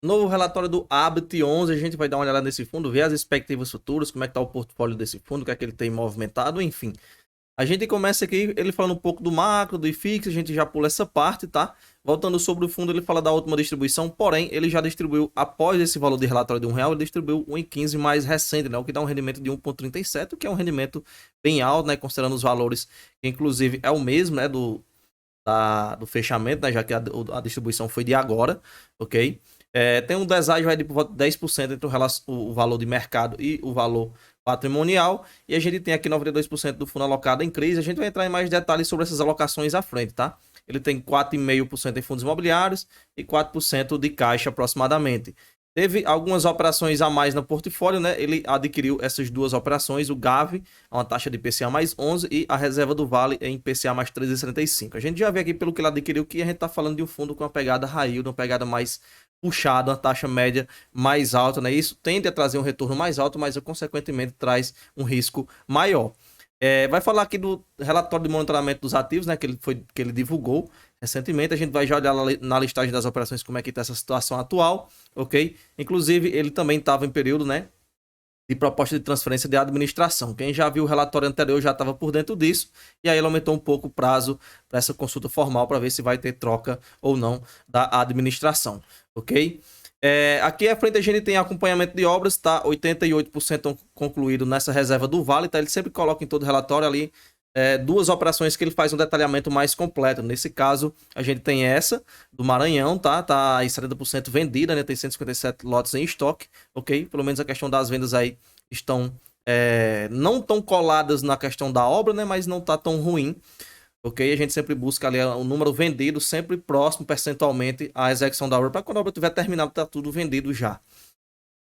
Novo relatório do Habit 11, a gente vai dar uma olhada nesse fundo, ver as expectativas futuras, como é que tá o portfólio desse fundo, o que é que ele tem movimentado, enfim. A gente começa aqui, ele falando um pouco do macro, do IFIX, a gente já pula essa parte, tá? Voltando sobre o fundo, ele fala da última distribuição, porém, ele já distribuiu, após esse valor de relatório de R$ 1, ele distribuiu 1,15 mais recente, né? O que dá um rendimento de 1,37, o que é um rendimento bem alto, né? Considerando os valores, que inclusive é o mesmo, né? Do fechamento, né? Já que a distribuição foi de agora, ok? Tem um deságio aí de por volta de 10% entre o valor de mercado e o valor patrimonial, e a gente tem aqui 92% do fundo alocado em crise. A gente vai entrar em mais detalhes sobre essas alocações à frente, tá? Ele tem 4,5% em fundos imobiliários e 4% de caixa aproximadamente. Teve algumas operações a mais no portfólio, né? Ele adquiriu essas duas operações, o GAV, uma taxa de IPCA mais 11 e a reserva do Vale em IPCA mais 13,75. A gente já vê aqui pelo que ele adquiriu que a gente está falando de um fundo com uma pegada high yield, uma pegada mais puxada, uma taxa média mais alta, né? Isso tende a trazer um retorno mais alto, mas consequentemente traz um risco maior. Vai falar aqui do relatório de monitoramento dos ativos, né? Que ele divulgou recentemente. A gente vai já olhar na listagem das operações como é que está essa situação atual, ok? Inclusive, ele também estava em período, né, de proposta de transferência de administração. Quem já viu o relatório anterior já estava por dentro disso, e aí ele aumentou um pouco o prazo para essa consulta formal para ver se vai ter troca ou não da administração, ok? Aqui à frente a gente tem acompanhamento de obras, tá? 88% concluído nessa reserva do Vale, tá? Ele sempre coloca em todo relatório ali duas operações que ele faz um detalhamento mais completo. Nesse caso, a gente tem essa do Maranhão, tá? Tá aí 70% vendida, né? Tem 157 lotes em estoque, ok? Pelo menos a questão das vendas aí estão não tão coladas na questão da obra, né? Mas não tá tão ruim, ok? A gente sempre busca ali o número vendido sempre próximo percentualmente à execução da obra, para quando a obra tiver terminada, tá tudo vendido já.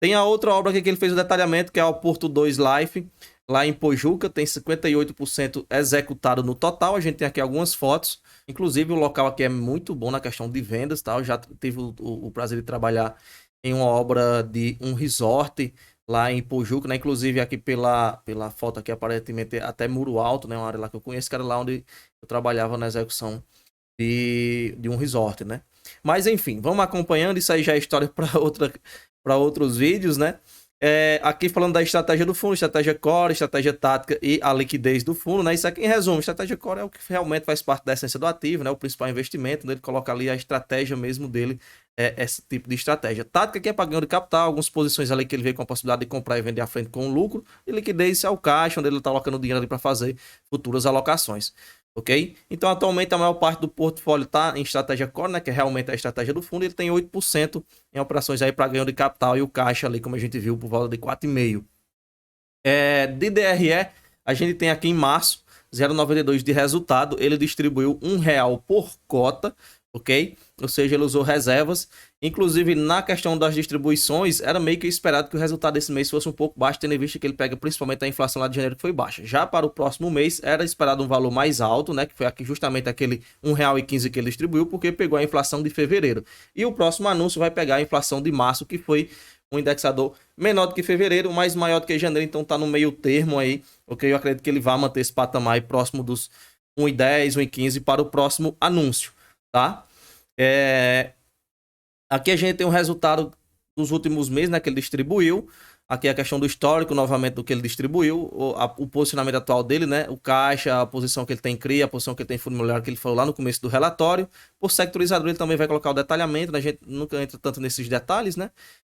Tem a outra obra aqui que ele fez o detalhamento, que é o Porto 2 Life, lá em Pojuca, tem 58% executado no total. A gente tem aqui algumas fotos, inclusive o local aqui é muito bom na questão de vendas, tá? Eu já tive o prazer de trabalhar em uma obra de um resort lá em Pojuca, né? Inclusive aqui pela foto aqui, aparentemente até Muro Alto, né? Uma área lá que eu conheço, que era lá onde eu trabalhava na execução de um resort, né? Mas enfim, vamos acompanhando, isso aí já é história para outros vídeos, né? Aqui falando da estratégia do fundo, estratégia core, estratégia tática e a liquidez do fundo, né? Isso aqui em resumo, estratégia core é o que realmente faz parte da essência do ativo, né? O principal investimento, né? Ele coloca ali a estratégia mesmo dele, esse tipo de estratégia. Tática que é para ganho de capital, algumas posições ali que ele vê com a possibilidade de comprar e vender à frente com lucro, e liquidez é o caixa, onde ele está alocando dinheiro ali para fazer futuras alocações. Ok? Então, atualmente, a maior parte do portfólio está em estratégia core, né? Que é realmente a estratégia do fundo. Ele tem 8% em operações aí para ganho de capital e o caixa ali, como a gente viu, por volta de 4,5%. De DRE, a gente tem aqui em março 0,92 de resultado. Ele distribuiu R$ 1 por cota, ok? Ou seja, ele usou reservas. Inclusive, na questão das distribuições, era meio que esperado que o resultado desse mês fosse um pouco baixo, tendo em vista que ele pega principalmente a inflação lá de janeiro, que foi baixa. Já para o próximo mês, era esperado um valor mais alto, né? Que foi aqui justamente aquele R$ 1,15 que ele distribuiu, porque pegou a inflação de fevereiro. E o próximo anúncio vai pegar a inflação de março, que foi um indexador menor do que fevereiro, mas maior do que janeiro, então tá no meio termo aí, ok? Eu acredito que ele vai manter esse patamar aí próximo dos 1,10, 1,15 para o próximo anúncio, tá? Aqui a gente tem o resultado dos últimos meses, né, que ele distribuiu. Aqui é a questão do histórico, novamente, do que ele distribuiu, o posicionamento atual dele, né? O caixa, a posição que ele tem em CRI, a posição que ele tem em fundo imobiliário, que ele falou lá no começo do relatório. Por sectorizador, ele também vai colocar o detalhamento, né? A gente nunca entra tanto nesses detalhes, né?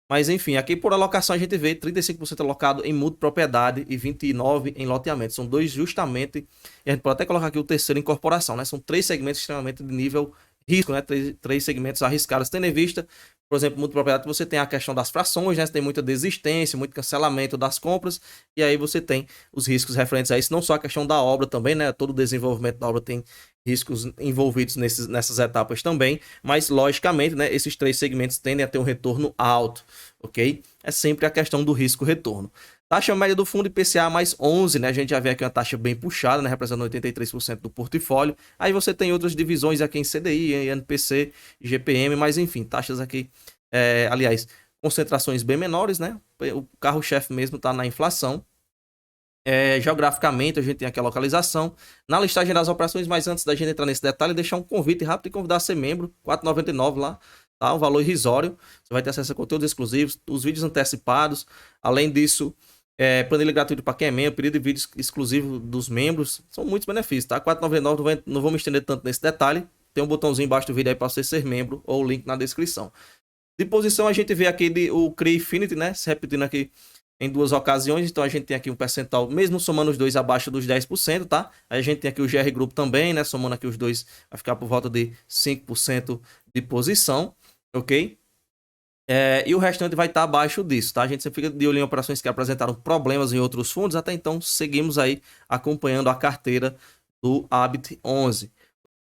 Mas enfim, aqui por alocação a gente vê 35% alocado em multipropriedade e 29% em loteamento. São dois justamente, e a gente pode até colocar aqui o terceiro incorporação, né? São três segmentos extremamente de nível risco, né? Três segmentos arriscados, tendo em vista, por exemplo, multipropriedade, você tem a questão das frações, né? Você tem muita desistência, muito cancelamento das compras, e aí você tem os riscos referentes a isso, não só a questão da obra também, né? Todo o desenvolvimento da obra tem riscos envolvidos nessas etapas também, mas logicamente, né, esses três segmentos tendem a ter um retorno alto, ok? É sempre a questão do risco-retorno. Taxa média do fundo IPCA mais 11, né? A gente já vê aqui uma taxa bem puxada, né? Representando 83% do portfólio. Aí você tem outras divisões aqui em CDI, em NPC, GPM, mas enfim, taxas aqui, aliás, concentrações bem menores, né? O carro-chefe mesmo está na inflação. Geograficamente, a gente tem aqui a localização. Na listagem das operações, mas antes da gente entrar nesse detalhe, deixar um convite rápido e convidar a ser membro, R$ 4,99 lá tá? Um valor irrisório. Você vai ter acesso a conteúdos exclusivos, os vídeos antecipados. Além disso, planilha gratuita para quem é membro, período de vídeos exclusivo dos membros. São muitos benefícios, tá? R$ 4,99, não vou me estender tanto nesse detalhe. Tem um botãozinho embaixo do vídeo aí para você ser membro ou o link na descrição. De posição, a gente vê aqui o CRI Infinity, né? Se repetindo aqui em duas ocasiões. Então, a gente tem aqui um percentual, mesmo somando os dois, abaixo dos 10%, tá? Aí a gente tem aqui o GR Group também, né? Somando aqui os dois, vai ficar por volta de 5% de posição, ok? E o restante vai estar abaixo disso, tá? A gente sempre fica de olho em operações que apresentaram problemas em outros fundos. Até então, seguimos aí acompanhando a carteira do Habit 11.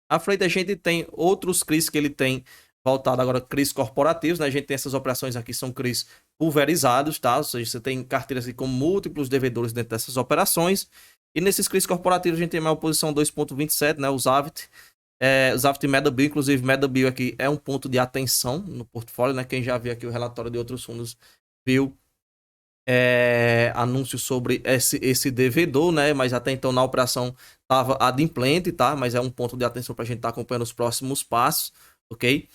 À frente, a gente tem outros CRIs que ele tem voltado agora, CRIs corporativos, né? A gente tem essas operações aqui, são CRIs pulverizados, tá? Ou seja, você tem carteiras aqui com múltiplos devedores dentro dessas operações. E nesses CRIs corporativos, a gente tem uma posição 2,27, né? Os AVT. Os AVT MetaBio, inclusive MetaBio aqui é um ponto de atenção no portfólio, né? Quem já viu aqui o relatório de outros fundos viu anúncio sobre esse devedor, né? Mas até então na operação estava adimplente, tá? Mas é um ponto de atenção para a gente estar acompanhando os próximos passos, ok?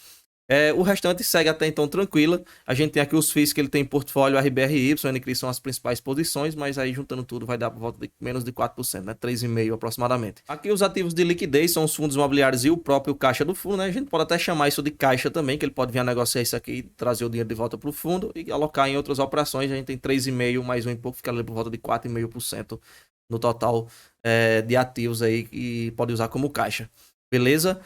O restante segue até então tranquila. A gente tem aqui os FIIs que ele tem em portfólio RBRY, NCRI são as principais posições, mas aí juntando tudo vai dar por volta de menos de 4%, né? 3,5% aproximadamente. Aqui os ativos de liquidez são os fundos imobiliários e o próprio caixa do fundo, né? A gente pode até chamar isso de caixa também, que ele pode vir a negociar isso aqui, trazer o dinheiro de volta para o fundo e alocar em outras operações. A gente tem 3,5% mais um e pouco, fica ali por volta de 4,5% no total de ativos aí que pode usar como caixa. Beleza?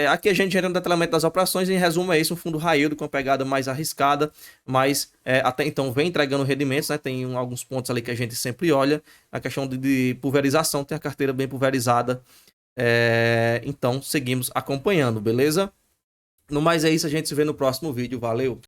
Aqui a gente gerando detalhamento das operações. Em resumo, é isso: um fundo high yield com uma pegada mais arriscada, mas até então vem entregando rendimentos, né? Tem alguns pontos ali que a gente sempre olha. A questão de pulverização, tem a carteira bem pulverizada. Então, seguimos acompanhando, beleza? No mais é isso, a gente se vê no próximo vídeo. Valeu!